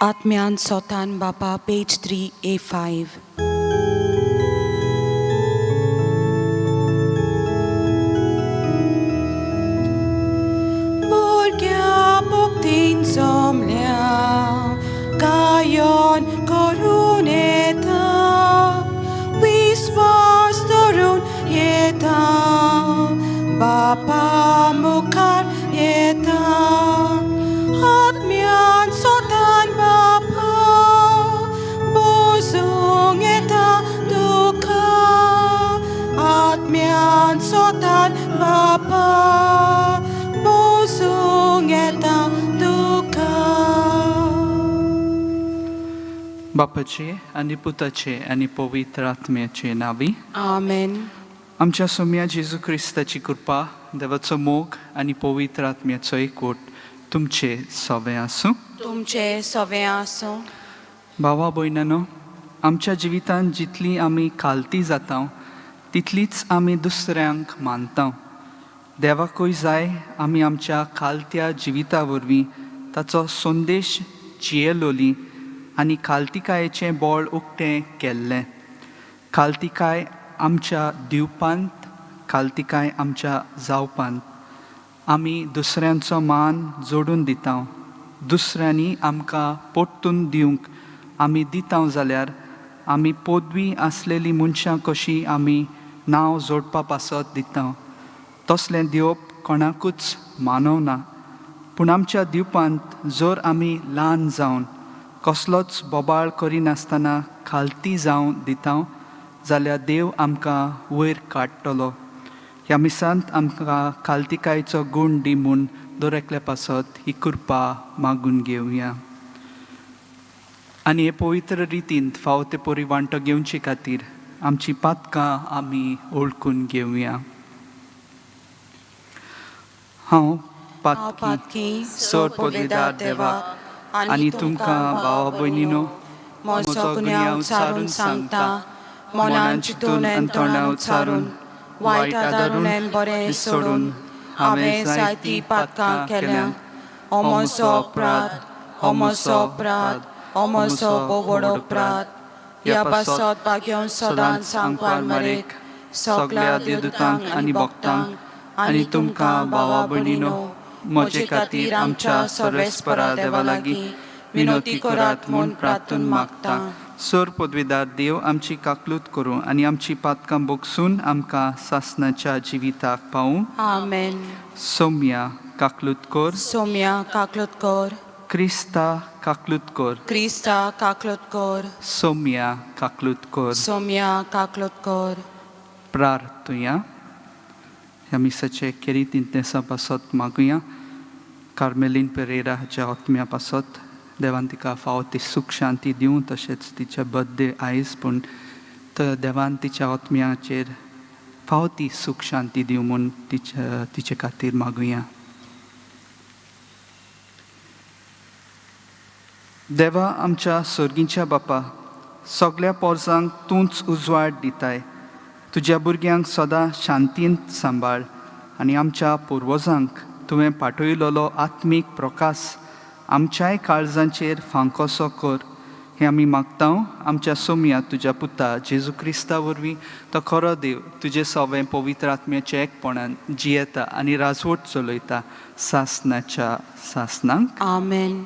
Atmyan Sotan Baba, page 3A5. Borgia boktin somlia, kayon koruneta, wiswas torun yeta, Baba mukar yeta, Atmyan Sotan Baba, bosung eta duka, Atmyan Sotan Baba, bosung eta duka. बापाचे आणि पुताचे आणि पवित्र आत्म्याचे नावी Amen. आमच्या सोम्या जेजू ख्रिस्ताची कृपा देवाचो मोग आणि पवित्र आत्म्याचो एकवट तुमचे सवे आसूं. तुमचे सवे आसूं. भावा भयणांनो, आमच्या जिवितांत जितली आमी खालती जाता तितलीच आमी दुसऱ्यांक मानता. देवाकूय जाय आमी आमच्या खालत्या जिविता वरवीं ताचो संदेश जियेलोली आनी खालतिकायेचें बोळ उक्तें केल्लें. खालतिकाय आमच्या दिवपांत, खालतिकाय आमच्या जावपांत आमी दुसऱ्यांचो मान जोडून दिता. दुसऱ्यांनी आमकां पोट्टून दिवंक आमी दिता जाल्यार आमी पदवी आसलेलीं मनशां कशीं आमी नांव जोडपा पासत दिता. तसलें दिवप कोणाकूच मानवना. पूण आमच्या दिवपांत जर आमी ल्हान जावन कसलोच बोबाळ करिनासतना खालती जावन दिता जाल्यार देव आमकां वयर काडटलो. ह्या मिसांत आमकां खालतिकायेचो गूण दी म्हूण दर एकल्या पासत ही कृपा मागून घेवया. आनी हे पवित्र रितीन फावो ते परी वांटो घेवचे खातीर आमची पातकां आमी ओळखून घेवया. हांव पातकी सर पदवीदार देवाक आनी तुमकां भावा भयणीनो म्हजो गुन्यांव उच्चारून सांगता. मनान चिंतून आनी तोंडान उच्चारून वायट आदारून आनी बरें सोडून हांवें जायतीं पातकां केल्यां. हो म्हजो अपराध, हो म्हजो अपराध, हो म्हजो बोवडो अपराध. ह्या पासत भाग्योन सदांच सांगपाक मरेक सगळ्या देवदूतांक आनी भक्तांक आनी तुमकां भावा भयणीनो म्हजे खातीर आमच्या सर्वेस्परा देवा लागीं विनोती करात म्हूण प्रार्थून मागता. सर पदवीदार देव आमची काकलूत करूं आनी आमची पातकां बोगसून आमकां सासणाच्या जिविताक पावूं. आमेन. सौम्या काकलूत कर. सौम्या काकलूत कर. क्रिस्ता काकलूत कर. क्रिस्ता काकलूत कर. सौम्या काकलूत कर. सौम्या काकलूत कर. प्रार्थुया. ह्या मिसाचे केरीत इंतेसा पासत मागुया. कार्मेलीन पेरेरा हाच्या आत्म्या पासत देवान तिका फावो ती सूख शांती दिवं. तशेंच तिचे बर्थडे आयज पूण देवान तिच्या आत्म्याचेर फावो ती सूख शांती दिवं म्हूण तिचे खातीर मागुया. देवा आमच्या सर्गीच्या बापा, सगळ्या पोरसांक तूंच उजवाड दिताय. तुज्या भुरग्यांक सदां शांतीन सांबाळ आनी आमच्या पुर्वजांक तुवें पाठयलोलो आत्मीक प्रकाश आमच्याय काळजांचेर फांकोसो कर. हें आमी मागता आमच्या सौम्या तुज्या पुता जेजू क्रिस्ता वरवीं. तो खरो देव तुजे सवें पवित्र आत्म्याच्या एकपणान जियेता आनी राजवट चलयता सासणाच्या सासणांक. आमेन.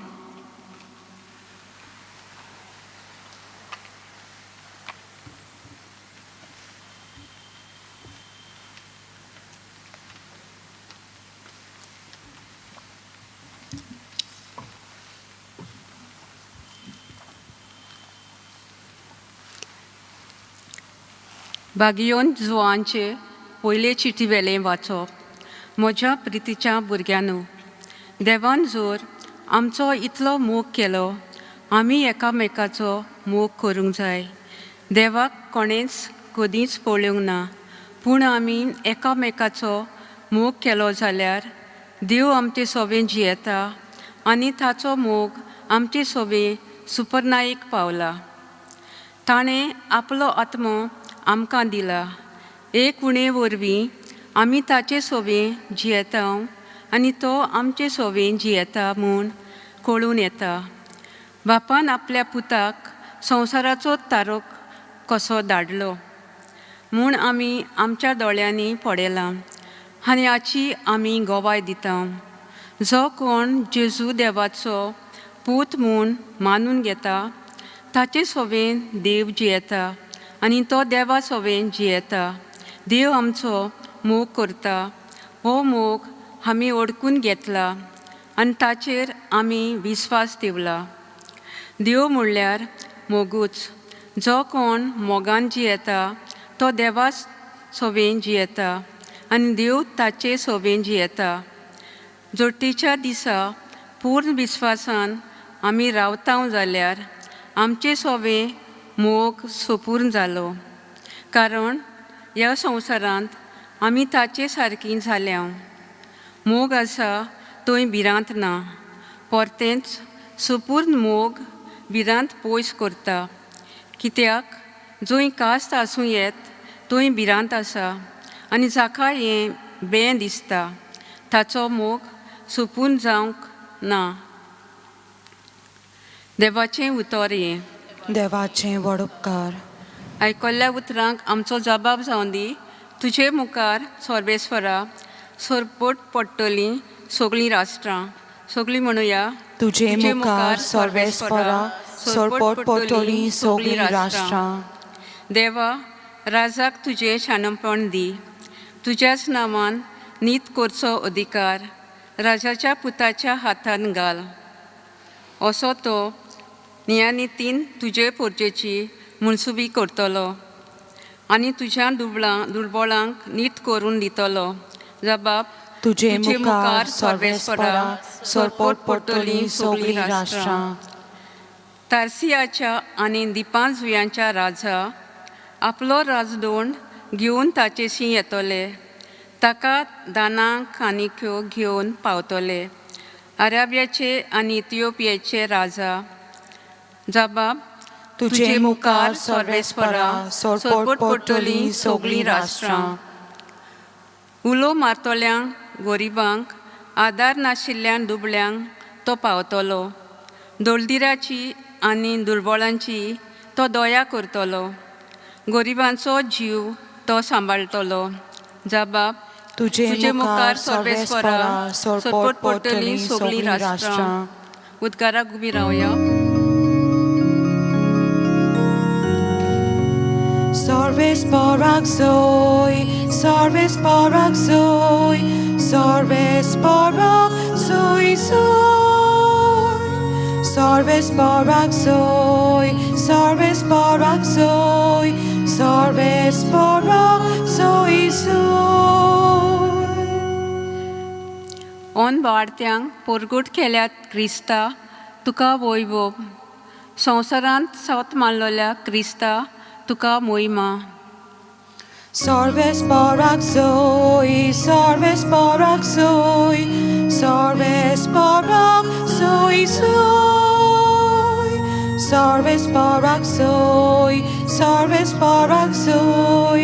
भागियोन जुवांचे पयले चिटी वेलें वाचप. म्हज्या प्रितीच्या भुरग्यांनो, देवान जर आमचो इतलो मोग केलो, आमी एकामेकाचो मोग करूंक जाय. देवाक कोणेंच कधीच पळोवंक ना, पूण आमी एकामेकाचो मोग केलो जाल्यार देव आमचे सोबें जियेता आनी ताचो मोग आमचे सोबें सुपर्नायेक पावला. ताणें आपलो आत्मो आमकां दिला. एक उणे वरवीं आमी ताचे सोबें जियेता आनी तो आमचे सोबें जियेता म्हूण कळून येता. बापान आपल्या पुताक संवसाराचो तारोक कसो धाडलो म्हूण आमी आमच्या दोळ्यांनी पळयलां आनी हाची आमी गोवाय दिता. जो कोण जेजू देवाचो पूत म्हूण मानून घेता ताचे सोबेन देव जियेता आनी तो देवा सोबेन जियेता. देव आमचो मोग करता. हो मोग आमी ओळखून घेतला आनी ताचेर आमी विस्वास दिवला. देव म्हणल्यार मोगूच. जो कोण मोगान जियेता तो देवा सोबेन जियेता आनी देव ताचे सोबेन जियेता. जोडटेच्या दिसा पूर्ण विस्वासान आमी रावता जाल्यार आमचे सोबे मोग सोपूर्ण जालो. कारण ह्या संवसारांत आमी ताचे सारकीं जाल्या. मोग आसा थंय भिरांत ना. परतेंच सोपूर्ण मोग भिरांत पयस करता. कित्याक जंय कास्त आसूं येत थंय भिरांत आसा आनी जाका हें बें दिसता ताचो मोग सोपून जावंक ना. देवाचें उतर हें. देवाचें व्हड उपकार. आयकल्ल्या उतरांक आमचो जबाब जावन दी. तुजे मुखार सर्वेस्वरा सोरपोट पडटलीं सगळीं राष्ट्रां. सगळीं म्हणुया. तुजे मुखार सर्वेस्परा सोरपोट पडटलीं सगळीं राष्ट्रां. देवा, राजाक तुजें शाणपण दी. तुज्याच नांवान नीत करचो अधिकार राजाच्या पुताच्या हातान घाल. असो तो नियानितीन तुजे पोरचेची मुनसुबी करतलो आनी तुज्या दुर्बळांक नीट करून दितलो. जबाब. तुजे मुखार सर्वेस्परा सोरपोट पडटलीं सगळीं राष्ट्रां. तार्सियाच्या आनी दिपां जुंयांच्या राजा आपलो राजदोंड घेवन ताचेशी येतले. ताका दानां कानिक्यो घेवन पावतले. अराबियाचे आनी इथिओपियाचे राजा. जबाब. तुजे मुखार सर्वेस्परा सोरपोट पडटलीं सगळीं राष्ट्रां. उलो मारतल्यांक गरिबांक आदार नाशिल्ल्या दुबळ्यांक तो पावतलो. दोळदिराची आनी दुर्बळांची तो दया करतलो. गरिबांचो जीव तो सांबाळटलो. जबाब. तुजे मुखार सर्वेस्परा सोरपोट पडटलीं सगळीं राष्ट्रां. उद्गाराक उबी रावया. Sorvesporak soy, sorvesporak soy, sorvesporak soy soy. Sorvesporak soy, sorvesporak soy, sorvesporak soy soy. ओन वाडत्यांक पोरगूट केल्यात क्रिस्ता तुका वैभव. संवसारांत सावत मारलोल्या क्रिस्ता तुका मोहिमा. Sorvesporak soy, sorvesporak soy, sorvesporak soy soy. Sorvesporak soy, sorvesporak soy,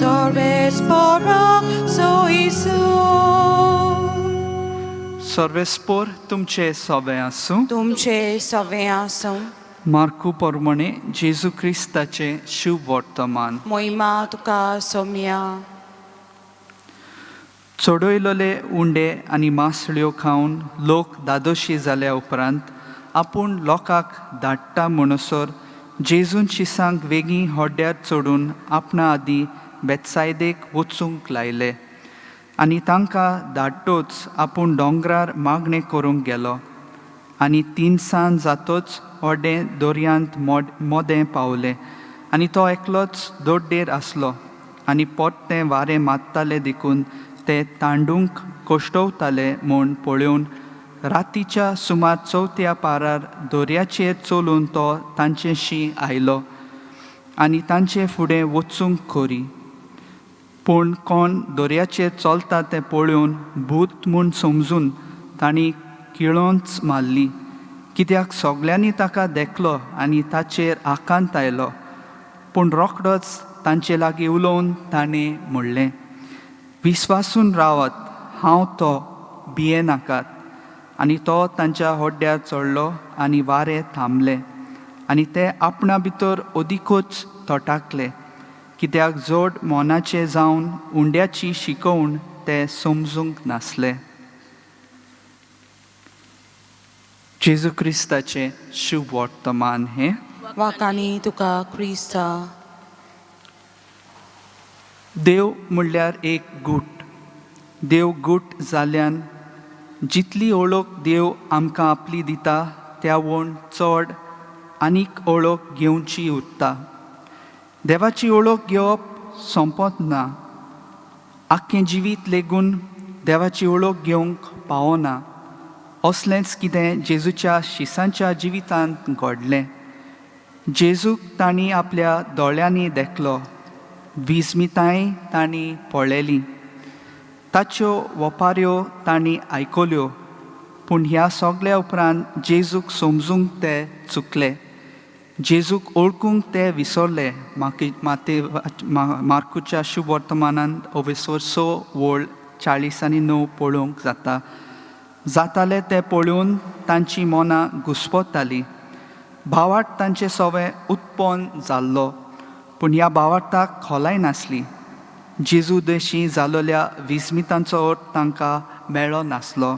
sorvesporak soy soy. सर्वेस्पोर तुमचे सोबे आसूं. तुमचे सवे आसूं. मार्कू पोरमणे जेजू क्रिस्ताचे शुभ वर्तमान. मोहिमा तुका सोम्या. चडयलोले उंडे आनी मासळ्यो खावन लोक दादोशी जाल्या उपरांत आपूण लोकांक धाडटा म्हणसर जेजून शिसांक वेगळीं होड्ड्यार चडून आपणा आदीं बेतसायदेक वचूंक लायले आनी तांकां धाडटोच आपूण दोंगरार मागणें करूंक गेलो. आनी 3 सांज जातोच व्हडें दर्यांत मोदें पावलें आनी तो एकलोच दोड्डेर आसलो आनी पोट्टें वारें मारतालें देखून ते तांडूंक कोश्टवताले म्हूण पळोवन रातीच्या सुमार 4 पारार दर्याचेर चलून तो तांचेशी आयलो आनी तांचे फुडें वचूंक खोरी. पूण कोण दर्याचेर चलता तें पळोवन भूत म्हूण समजून तांणी किळोंच मारली. कित्याक सगल्यांनी ताका देखलो आनी ताचेर आकांत आयलो. पूण रोखडोच तांचे लागीं उलोवन ताणें म्हणलें, विस्वासून रावात, हांव तो, भिये नाकात. आनी तो तांच्या होड्ड्यार चडलो आनी वारें थांबलें आनी ते आपणा भितर ओदीकूच तोटाकले, कित्याक जोड मोनाचे जावन उंड्याची शिकवण ते समजूंक नासले. जेजू क्रिस्ताचे शुभ वर्तमान हे. वाकानी तुका क्रिस्ता. देव म्हणल्यार एक गूट. देव गूट जाल्ल्यान जितली ओळख देव आमकां आपली दिता त्या वण चड आनीक ओळख घेवची उरता. देवाची ओळख घेवप सोंपत ना. आख्खें जिवीत लेगून देवाची ओळख घेवंक पावना. असलेंच कितें जेजूच्या शिसांच्या जिवितांत घडलें. जेजूक तांणी आपल्या दोळ्यांनी देखलो, विस्मिताय तांणी पळयली, ताच्यो ओपाऱ्यो तांणी आयकल्यो, पूण ह्या सगळ्या उपरांत जेजूक समजूंक ते चुकले. जेजूक ओळखूंक ते विसरले. मार्कूच्या शुभ वर्तमानांत ओवेसोर 6:49 पळोवंक जाता. जाताले ते पळोवन तांची मनां घुस्पतालीं. भावार्थ तांचे सवें उत्पन्न जाल्लो, पूण ह्या भावार्थाक खोलाय नासली. जेजू देशी जालोल्या विस्मितांचो अर्थ तांकां मेळ्ळो नासलो.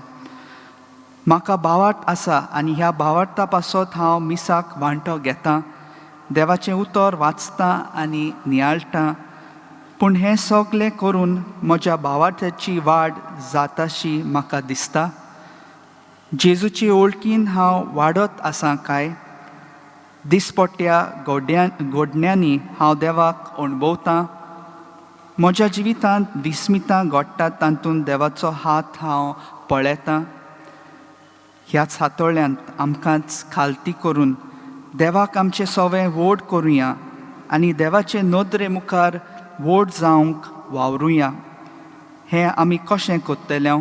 म्हाका भावार्थ आसा आनी ह्या भावार्था पासत हांव मिसाक वांटो घेतां, देवाचें उतर वाचतां आनी नियाळटां, पूण हें सगळें करून म्हज्या भावार्थाची वाड जाताशी म्हाका दिसता. जेजूची ओळखीन हांव वाडत आसां काय? दिसपट्ट्या घडण्यांनी हांव देवाक अणभवतां. म्हज्या जिवितांत विस्मितां घडटात तातूंत देवाचो हात हांव पळयतां. ह्याच हातोळ्यांत आमकांच खालती करून देवाक आमचें सवें व्हड करुया आनी देवाचे नदरे मुखार व्हड जावंक वावरुया. हें आमी कशें कोत्तले?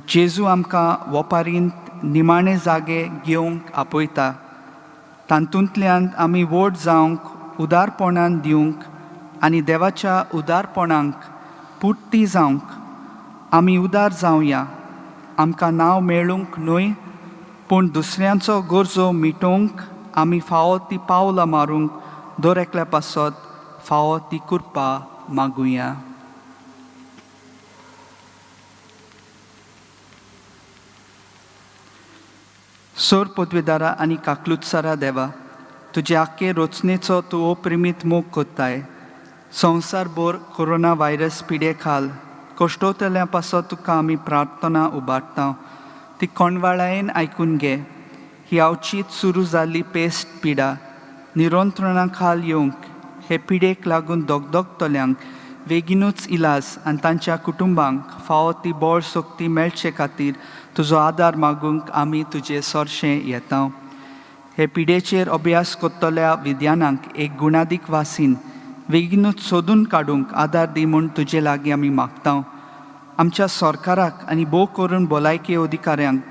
जेजू आमकां ओपारींत निमाणे जागे घेवंक आपयता. तातूंतल्यान आमी व्हड जावंक, उदारपणान दिवंक आनी देवाच्या उदारपणांक पुर्ती जावंक आमी उदार जावया. आमकां नांव मेळूंक न्हय, पूण दुसऱ्यांचो गरजो मिटोवंक आमी फावो ती पावलां मारूंक दर एकल्या पासत फावो ती कृपा मागुया. सोर पदवीदारा आनी काकलुतसारा देवा, तुजे आख्खे रचनेचो तूं अप्रिमीत मोग कोत्ताय. संवसारभर कोरोना व्हायरस पिडे खाल कश्टोतल्या पासत तुका आमी प्रार्थना उबारता. ती कोणवाळायेन आयकून घे. ही अवचीत सुरू जाल्ली पेस्ट पिडा निरंत्रणां खाल येवंक, हे पिडेक लागून दोगदोगतल्यांक बेगीनूच इलाज आनी तांच्या कुटुंबांक फावो ती बळ शक्ती मेळचे खातीर तुजो आदार मागूंक आमी तुजे सरशें येता. हे पिडेचेर अभ्यास कोत्तल्या विद्यानांक एक गुणादीक वासीन बेगीनूच सोदून काडूंक आदार दी म्हूण तुजे लागीं आमी मागता. आमच्या सरकाराक आनी भोव करून भलायकी अधिकाऱ्यांक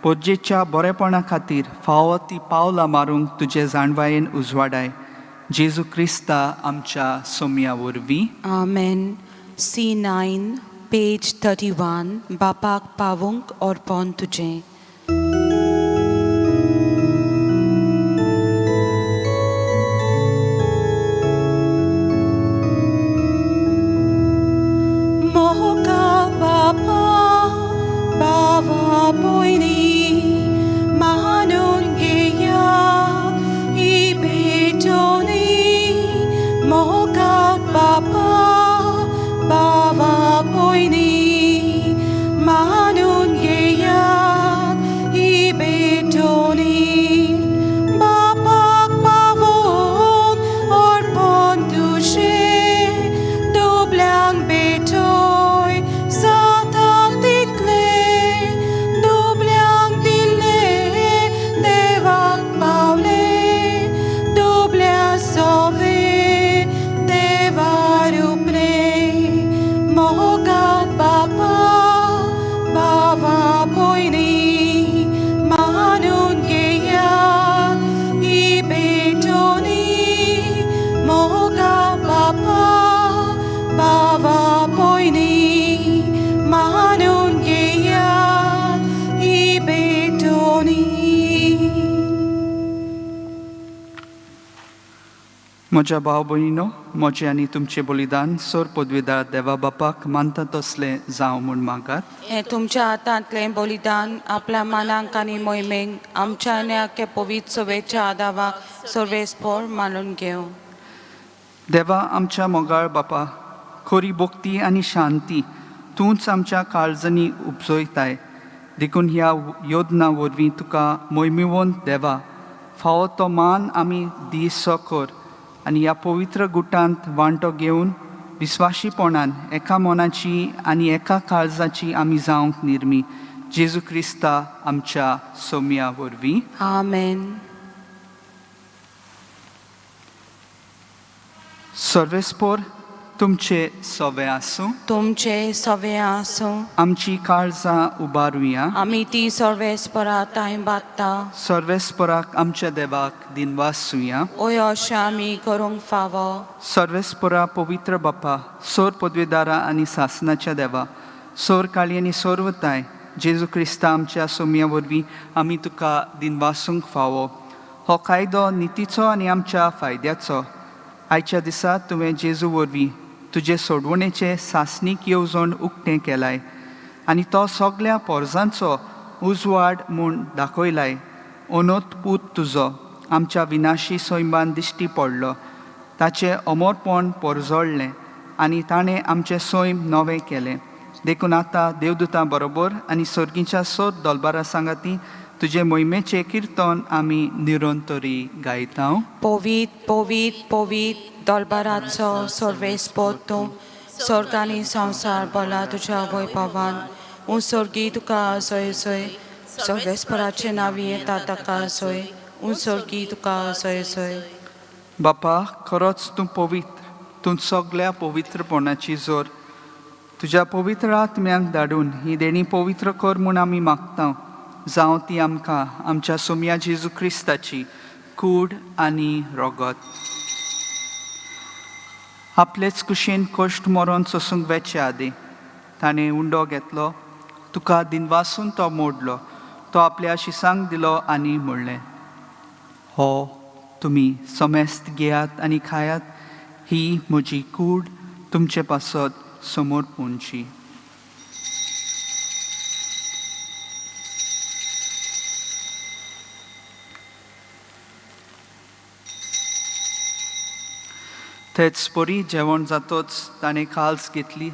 पोजेच्या बरेपणा खातीर फावो ती पावलां मारूंक तुजे जाणवायेन उजवाडाय. जेजू क्रिस्ता आमच्या सोम्या वरवीं. आमेन. C9 पेज 31 बापाक पावूंक अर्पण तुजें. Manun geya म्हज्या भाव भयणीनो, म्हजें आनी तुमचें बलिदान सोर पदवीदार देवा बापाक मानता तसलें जावं म्हूण मागात. हे तुमच्या हातांतलें बलिदान आपल्या मानांक आनी मोहिमेक आमच्या आनी आख्या पवित्र सभेच्या आदाराक सर्वेस्पर मानून घेवं. देवा आमच्या मोगाळ बापा, खरी भक्ती आनी शांती तूंच आमच्या काळजांनी उपजयताय. देखून ह्या योजना वरवीं तुका मोहिमेवंत देवा फावो तो मान आमी दिसो कर आनी ह्या पवित्र गुटांत वांटो घेवन विस्वाशीपणान एका मनाची आनी एका काळजाची आमी जावंक निर्मी. जेजू क्रिस्ता आमच्या सोम्या वरवीं. आमेन. सर्वेस्पर तुमचे सवे आसूं. तुमचे सवे आसूं. आमची काळजां उबारुया. आमी ती सर्वेस्पराताय बागता. सर्वेस्पराक आमच्या देवाक दिनवासुया. ओय अशें आमी करूंक फावो. सर्वेस्परा पवित्र बापा, सोर पदवीदारा आनी सासनाच्या देवा, सोर काळी आनी सोर्वताय जेजू क्रिस्ता आमच्या सोम्या वरवीं आमी तुका दिनवासूंक फावो. हो कायदो नितीचो आनी आमच्या फायद्याचो. आयच्या दिसा तुवें जेजू वरवीं तुजे सोडवणेचे सासणीक येवजण उक्तें केलाय आनी तो सगळ्या पोरजांचो उजवाड म्हूण दाखयलाय. अंदूच पूत तुजो आमच्या विनाशी सैमान दिश्टी पडलो. ताचें अमरपण परजळ्ळें आनी ताणें आमचें सैम नवें केलें. देखून आतां देवदूतां बरोबर आनी सर्गीच्या सोद दोलबारा सांगाती तुजे मोहिमेचें किर्तन आमी निरंतरी गायता. पवित पवित पवित दोलबाराचो सर्वेस्पर तूं. स्वर्ग आनी संवसार भला तुज्या वैभवान. उंसर्गी तुका आसय सय. सर्वेस्पराचें नांवी येता ताका आसय. उंसर्गी तुका आसय सय. बापा, खरोच तूं पवित्र. तूं सगळ्या पवित्रपणाची जोर. तुज्या पवित्र आत्म्याक धाडून ही देणी पवित्र कर म्हूण आमी मागता. जावं ती आमकां आमच्या सोम्या जेजू क्रिस्ताची कूड आनी रगत. आपलेच कुशेन कश्ट मरोन सोसूंक वेचे आदी ताणें उंडो घेतलो. तुका दिनवासून तो मोडलो. तो आपल्या शिसांक दिलो आनी म्हणलें, हो तुमी समेस्त घेयात आनी खायात. ही म्हजी कूड तुमचे पासत समोर पोंची. तेच परी जेवण जातोच ताणें काल्स घेतली.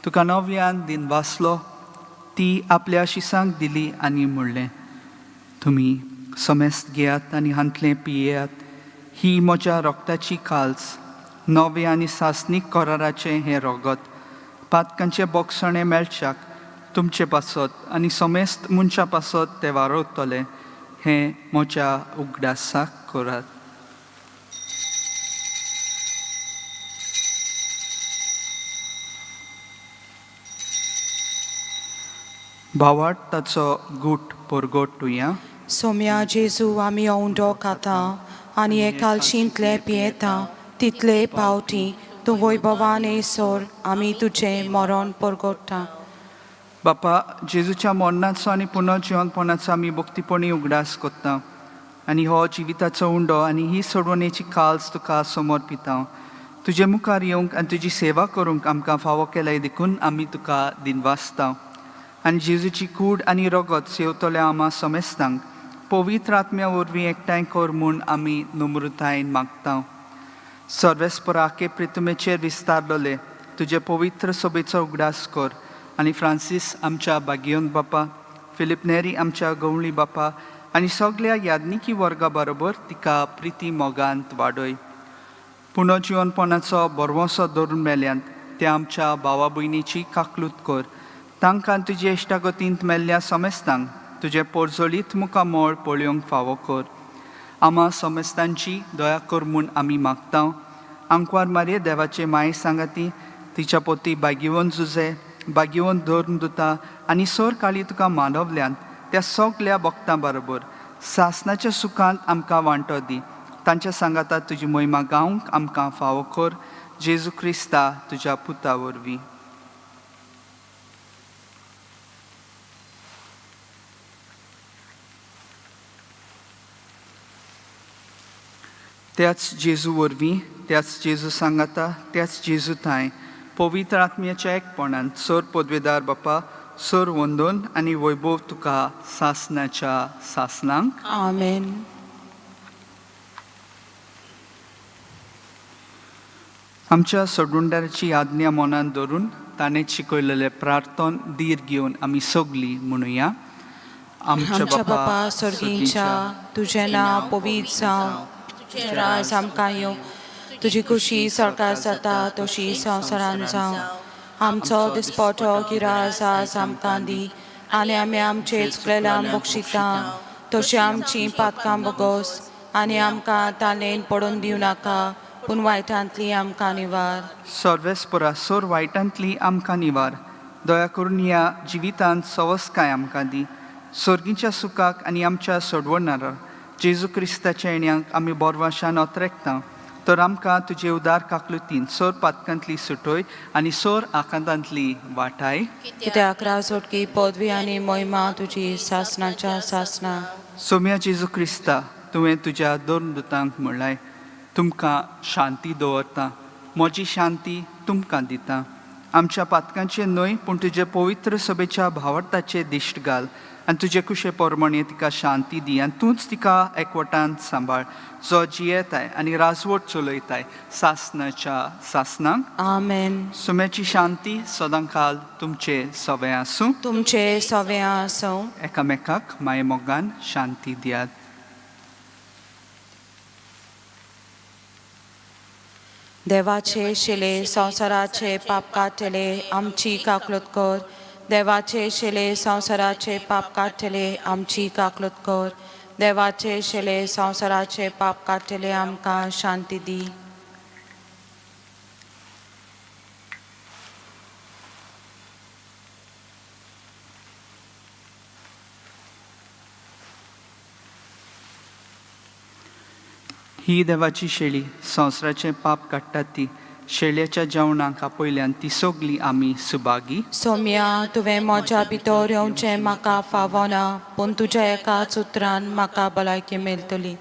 तुका नव्यान दिनवासलो. ती आपल्या शिसांक दिली आनी म्हणलें, तुमी समेस्त घेयात आनी हांतलें पियेयात. ही म्हज्या रोगताची काल्स, नवे आनी सासनीक कराराचें हें रगत. पातकांचे बोगसणे मेळच्याक तुमचे पासत आनी समेस्त मनशा पासत ते वारवतले. हें म्हज्या उगडासाक करात. भावाट ताचो गूट परगोटुया. सोम्या जेजू आमी औंडो खाता आनी हे कालशींतले पियेता तितले पावटी तूं वैभवान येसोर आमी तुजें मरण परगोडटा. बापा, जेजूच्या मरणाचो आनी पुनर्जिवनपणाचो आमी भक्तीपणी उगडास कोत्ता आनी हो जिविताचो उंडो आनी ही सोडवणेची काल्स तुका समर्पिता. तुजे मुखार येवंक आनी तुजी सेवा करूंक आमकां फावो केल्याय देखून आमी तुका दिनवासता. आनी जेजूची कूड आनी रगत सेवतल्या आमा समेस्तांक पवित्र आत्म्या वरवीं एकठांय कर म्हूण आमी नम्रतायेन मागता. सर्वेस्पराके प्रितुमेचेर विस्तारलोले तुजे पवित्र सभेचो उगडास कर आनी फ्रांसीस आमच्या बागियोन बापा, फिलिप नेरी आमच्या गवळी बापा आनी सगळ्या यादनिकी वर्गा बरोबर तिका प्रिती मोगांत वाडय. पुनर्जिवनपणाचो बरवोसो धरून मेल्यांत त्या आमच्या भावा भयणीची काकलूत कर. तांकां तुजे इश्टागतींत मेल्ल्या समेस्तांक तुजे पोरजोळीत मुखामोळ पळोवंक फावो कर. आमा समेस्तांची दया कर म्हूण आमी मागता. आंकवार मारये देवाचे माये सांगाती, तिच्या पोती बागिवंत जुजे, बागिवंत धर्म दुता आनी सोर काळी तुका मानवल्यांत त्या सगळ्या भक्तां बरोबर सासणाच्या सुखांत आमकां वांटो दी. तांच्या सांगाता तुजी महिमा गावंक आमकां फावो कर. जेजू क्रिस्ता तुज्या पुता वरवीं. त्याच जेजू वरवीं त्याच जेजू सांगाता त्याच जेजू थंय पवित्र आत्म्याच्या एकपणान सोर पदवेदार बापा सोर वंदोन आनी वैभव तुका सासनाच्या सासनांक आमेन. आमच्या सोडुंडाराची आज्ञा मनान दवरून ताणें शिकयलेले प्रार्थन धीर घेवन आमी सगलीं म्हणुया. आमच्या बापा स्वर्गींच्या तुझें नांव पवित्र जावं, तुजें राज आमकां येवं, तुजी खुशी स्वर्गार जाता तशी संवसारान जावं. आमचो दिसपटो गिराय आज आमकां दी आनी आमी आमचे चुकलेल्यांक बक्षिता तशी आमची पातकां बगोस आनी आमकां तालेन पडून दिवं नाका पूण वायटांतली आमकां निवार. सर्वेस्परा सोर वायटांतली आमकां निवार. दया करून ह्या जिवितांत सवस्काय आमकां दी. सर्गीच्या सुखाक आनी आमच्या सोडवणारा जेजू क्रिस्ताच्या येण्याक आमी बोरवाशान ओतरेकता तर आमकां तुजे उदार काकलुतीन सोर पातकांतली सुटोय आनी सोर आकांतांतली वाटाय. कित्याक राजवटकी पदवी आनी मोहिमा तुजी सासनाच्या सासना. सोम्या जेजू क्रिस्ता तुवें तुज्या दोन दुतांक म्हणलाय तुमकां शांती दवरता, म्हजी शांती तुमकां दिता. आमच्या पातकांचे न्हय पूण तुजे पवित्र सभेच्या भावार्थाचे दिश्ट घाल आनी तुजे कुशे पोरमणे तिका शांती दी आनी तूंच तिका एकवटांत सांबाळ जो जियेताय आनी राजवट चलयताय सासनाच्या सासनांक आमेन. सुम्याची शांती सदांकाल तुमचे सवे आसूं. तुमचे सवे आसूं. एकामेकाक माये मोगान शांती दियात. देवाचे शिले संवसाराचे पाप काडटले आमची काकलूत कर. देवाचे शिले संवसाराचे पाप काडटले आमची काकलूत कर. देवाचे शिले संवसाराचे पाप काडटले आमकां शांती दी. ही देवाची शेळी संवसाराचे पाप काडटा ती शेळयेच्या जेवणाक आपयल्यान ती सगली आमी सुभागी. सोम्या तुवें म्हज्या भितर येवचें म्हाका फावना पूण तुज्या एकाच उतरान म्हाका भलायकी मेळटली.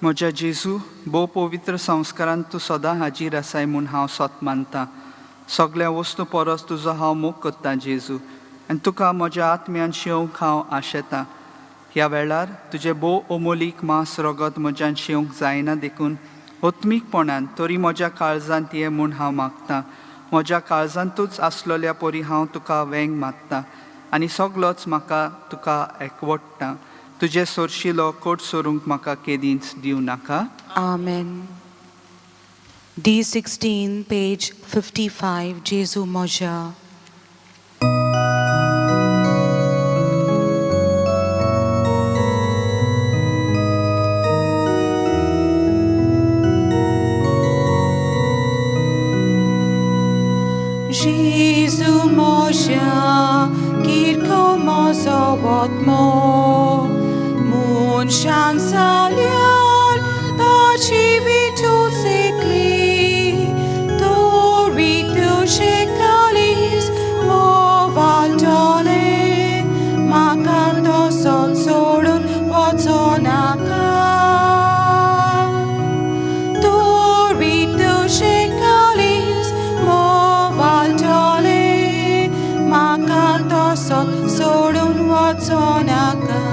म्हज्या जेजू भोव पवित्र संस्कारान तूं सदां हाजीर आसाय म्हूण हांव सोत मानतां. सगळ्या वस्तू परस तुजो हांव मोग करतां जेजू आनी तुका म्हज्या आत्म्यान शेवंक हांव आशेतां. ह्या वेळार तुजे भोव अमोलीक मांस रगत म्हज्यान शेवंक जायना देखून ओत्मीकपणान तरी म्हज्या काळजांत ये म्हूण हांव मागतां. म्हज्या काळजांतूच आसलेल्या परी हांव तुका वेंग मागतां आनी सगलोच म्हाका तुका एकवटता. तुजे सोरशिलो कोट सोरूंक म्हाका केदींच दिवं नाका. आमेन. D16 पेज 55 जेजू म्हज्या. Jézu moja, kirko mozo otmo, mun shansaliar, ta civitu secli, toritu shekalis, mo valdole, makando sot sorun otonaka. Toritu shekalis, mo valdole, makando sot sorun otonaka.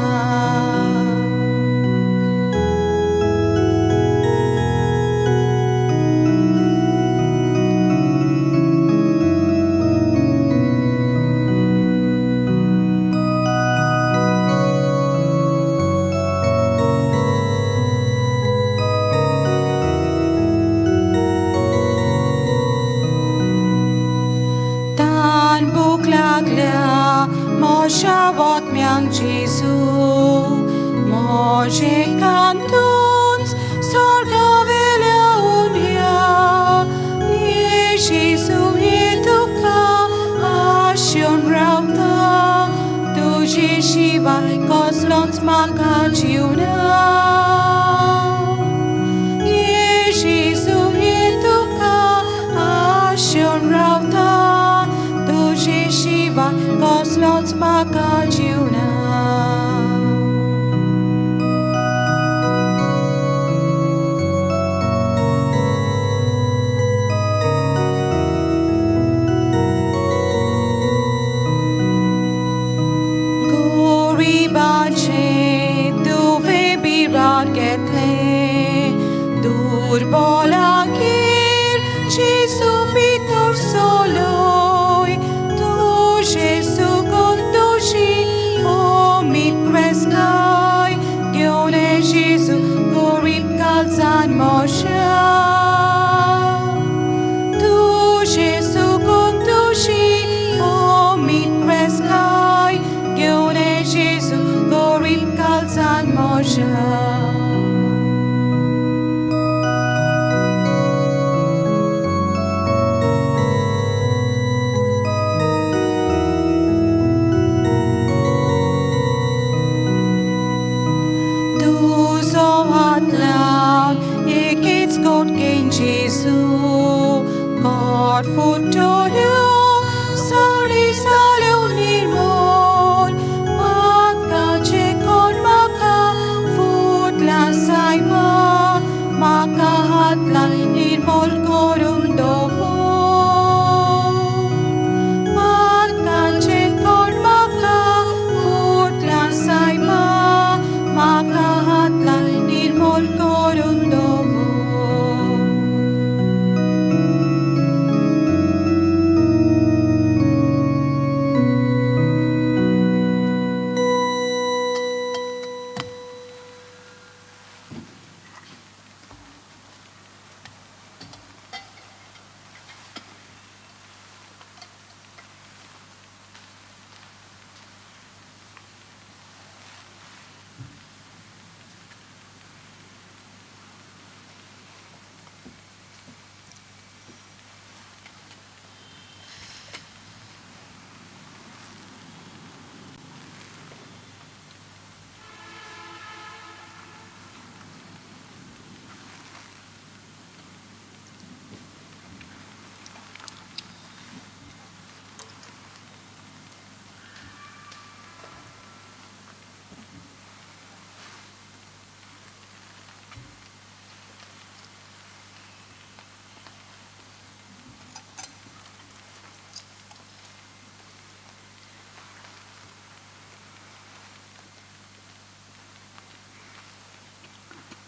Tan buklaglia, moshawot miang Jesu, moje cantuns, sorga velia unia, ye Jesu yetuka, ashion rauta, tuje shiva, koslons maka jiuna. Ye Jesu yetuka, ashion rauta, tuje shiva, koslons maka jiuna. futtolio, soli salo nirmol, maka chekon maka futla saima, maka hatla nirmol korun dovo. Maka chekon maka futla saima, maka hatla nirmol korun dovo.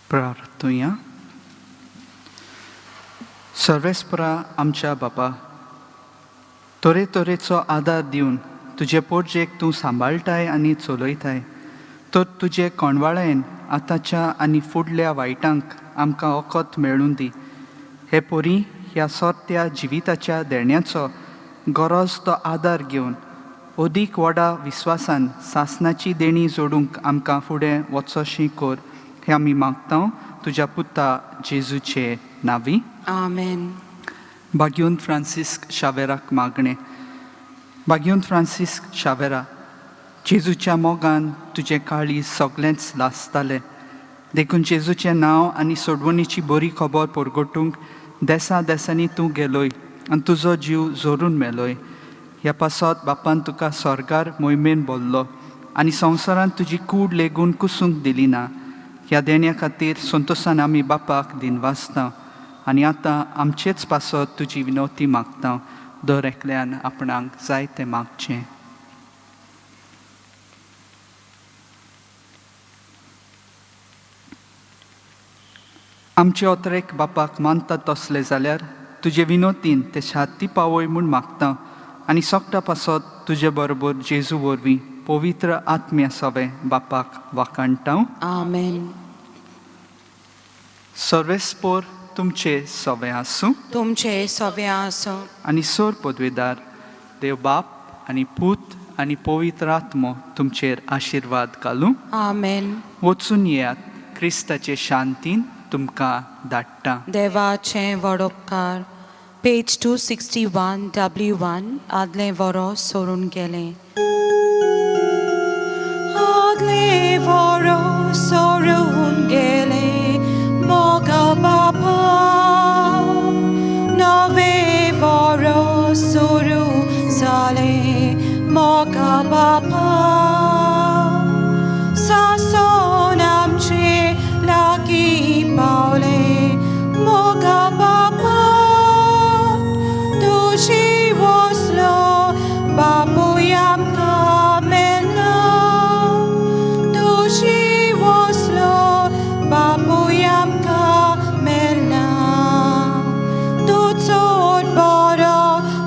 प्रार्थूया. सर्वेस्परा आमच्या बापा, तोरेचो आदार दिवन तुजे पोरजेक तूं सांबाळटाय आनी चलयताय, तर तुजे कोणवाळेन आतांच्या आनी फुडल्या वायटांक आमकां वखद मेळून दी. हे पोरी ह्या सोरत्या जिविताच्या देण्याचो गरज तो आदार घेवन अदीक व्हडा विस्वासान सासणाची देणी जोडूंक आमकां फुडें वचोशी कोर. हे आमी मागता तुज्या पुता जेजूचे नांवी. Amen. भाग्योंत फ्रांसिस्क शावेराक मागणे. भाग्योंत फ्रांसिस्क शावेरा, जेजूच्या मोगान तुजें काळी सगळेंच लासतालें. देखून जेजूचें नांव आनी सोडवणीची बरी खबर परगटूंक देसा देसांनी तूं गेलोय आनी तुजो जीव जोरून मेलोय. ह्या पासत बापान तुका स्वर्गार मोहिमेन बोल्लो आनी संवसारान तुजी कूड लेगून कुसूंक दिली ना. ह्या देण्या खातीर संतोशान आमी बापाक दिनवासता आनी आतां आमचेच पासत तुजी विनवती मागता. दर एकल्यान आपणाक जाय तें मागचें. आमचे ओतरेक बापाक मानता तसले जाल्यार तुजे विनोतीन ते शाती पावय म्हूण मागता आनी सोगटा पासत तुजे बरोबर जेजू वरवीं पवित्र आत्म्या सवे बापाक वाकाणटा. Amen. सर्वेस्पोर तुमचे सवे आसूं तुमचे सवे आसो. आनी सोर पदवेदार देव बाप आनी पूत आनी पवित्र आत्मो तुमचेर आशिर्वाद घालूं. Amen. वचून येयात. क्रिस्ताचे शांतीन तुमकां धाडटा. देवाचे वडोपकार. पेज 261 W1 आदले वरो सोडून गेले. आदले वरो सोडून गेले मोगा बाबा. नवे वरो सुरू जाले मोगा बाबा. सासन आमचे लागी पावले मोगा बाबा. तुझी वसलो बापूय आमकां मेळना. तुझी वसलो बापूय आमकां मेळना. तूं चड बरो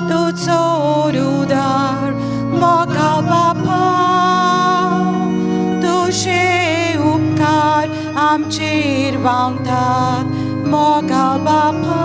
तूं चड उदार मोगा बापा. तुझे उपकार आमचेर वावतात मोगा बापा.